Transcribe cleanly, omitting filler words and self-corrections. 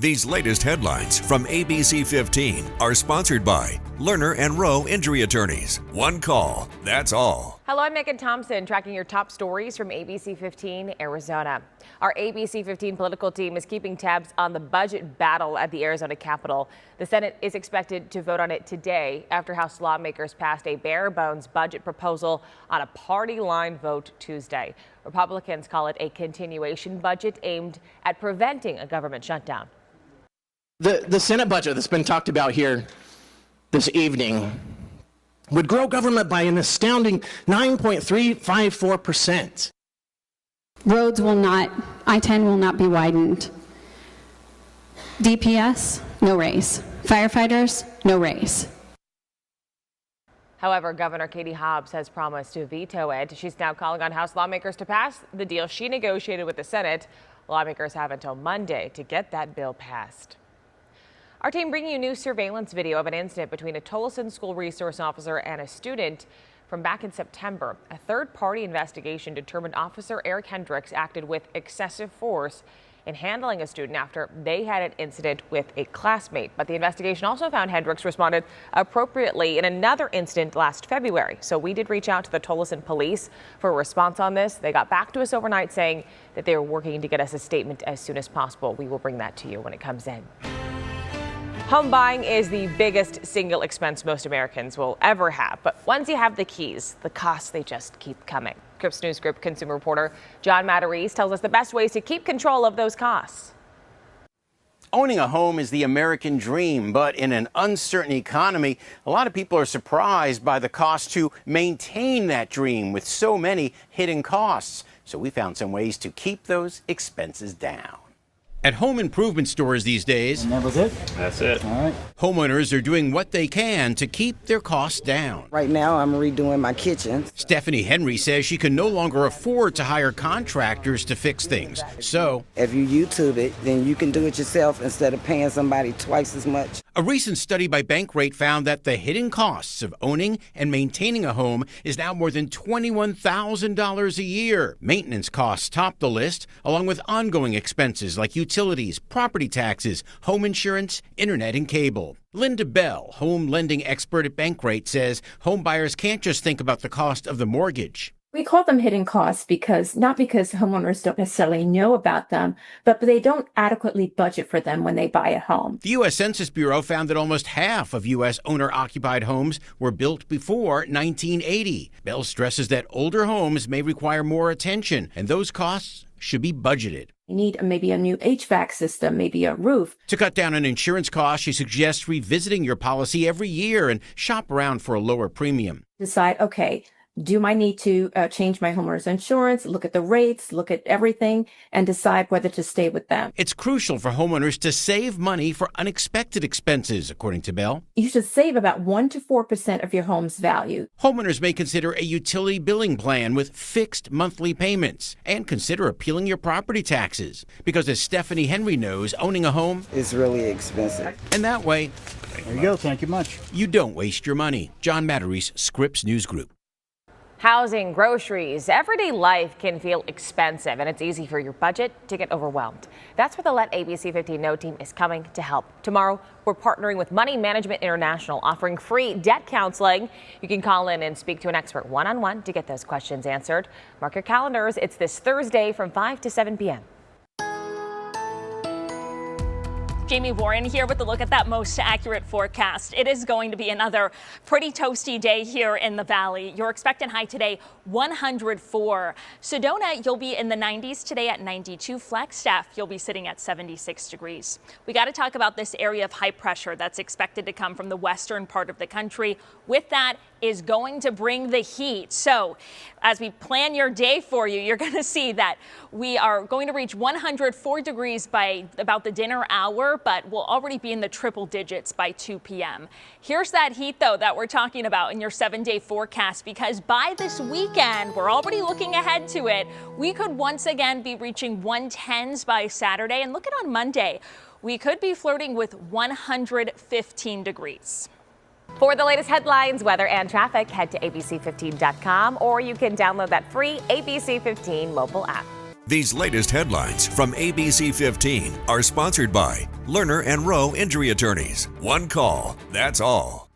These latest headlines from ABC15 are sponsored by Lerner and Rowe Injury Attorneys. One call, that's all. Hello, I'm Megan Thompson, tracking your top stories from ABC15 Arizona. Our ABC15 political team is keeping tabs on the budget battle at the Arizona Capitol. The Senate is expected to vote on it today after House lawmakers passed a bare-bones budget proposal on a party-line vote Tuesday. Republicans call it a continuation budget aimed at preventing a government shutdown. The Senate budget that's been talked about here this evening would grow government by an astounding 9.354%. Roads will not, I-10 will not be widened. DPS, no raise. Firefighters, no raise. However, Governor Katie Hobbs has promised to veto it. She's now calling on House lawmakers to pass the deal she negotiated with the Senate. Lawmakers have until Monday to get that bill passed. Our team bringing you new surveillance video of an incident between a Tolleson school resource officer and a student from back in September. A third-party investigation determined Officer Eric Hendricks acted with excessive force in handling a student after they had an incident with a classmate. But the investigation also found Hendricks responded appropriately in another incident last February. So we did reach out to the Tolleson police for a response on this. They got back to us overnight saying that they were working to get us a statement as soon as possible. We will bring that to you when it comes in. Home buying is the biggest single expense most Americans will ever have. But once you have the keys, the costs, they just keep coming. Scripps News Group consumer reporter John Matarese tells us the best ways to keep control of those costs. Owning a home is the American dream, but in an uncertain economy, a lot of people are surprised by the cost to maintain that dream with so many hidden costs. So we found some ways to keep those expenses down. At home improvement stores these days, And that was it? That's it. All right. homeowners are doing what they can to keep their costs down. Right now, I'm redoing my kitchen. Stephanie Henry says she can no longer afford to hire contractors to fix things. So, If you YouTube it, then you can do it yourself instead of paying somebody twice as much. a recent study by Bankrate found that the hidden costs of owning and maintaining a home is now more than $21,000 a year. Maintenance costs top the list, along with ongoing expenses like utilities, property taxes, home insurance, internet, and cable. Linda Bell, home lending expert at Bankrate, says home buyers can't just think about the cost of the mortgage. We call them hidden costs not because homeowners don't necessarily know about them, but they don't adequately budget for them when they buy a home. The U.S. Census Bureau found that almost half of U.S. owner-occupied homes were built before 1980. Bell stresses that older homes may require more attention, and those costs should be budgeted. You need maybe a new HVAC system, maybe a roof. To cut down on insurance costs, she suggests revisiting your policy every year and shop around for a lower premium. Decide, okay, do I need to change my homeowner's insurance, look at the rates, look at everything, and decide whether to stay with them. It's crucial for homeowners to save money for unexpected expenses, according to Bell. You should save about 1 to 4% of your home's value. Homeowners may consider a utility billing plan with fixed monthly payments and consider appealing your property taxes. Because as Stephanie Henry knows, owning a home It's really expensive. and that way, There you go. Thank you much. you don't waste your money. John Matarese, Scripps News Group. Housing, groceries, everyday life can feel expensive, and it's easy for your budget to get overwhelmed. That's where the Let ABC 15 Know team is coming to help. Tomorrow, we're partnering with Money Management International, offering free debt counseling. You can call in and speak to an expert one-on-one to get those questions answered. Mark your calendars. It's this Thursday from 5 to 7 p.m. Jamie Warren here with a look at that most accurate forecast. It is going to be another pretty toasty day here in the valley. Your expected high today, 104. Sedona, you'll be in the 90s today at 92. Flagstaff, you'll be sitting at 76 degrees. We got to talk about this area of high pressure that's expected to come from the western part of the country. With that is going to bring the heat. So as we plan your day for you, you're going to see that we are going to reach 104 degrees by about the dinner hour, but we'll already be in the triple digits by 2 p.m. Here's that heat, though, that we're talking about in your 7-day forecast, because by this weekend, we're already looking ahead to it. We could once again be reaching 110s by Saturday. And look at on Monday, we could be flirting with 115 degrees. For the latest headlines, weather, and traffic, head to abc15.com, or you can download that free ABC15 mobile app. These latest headlines from ABC15 are sponsored by Lerner and Rowe Injury Attorneys. One call, that's all.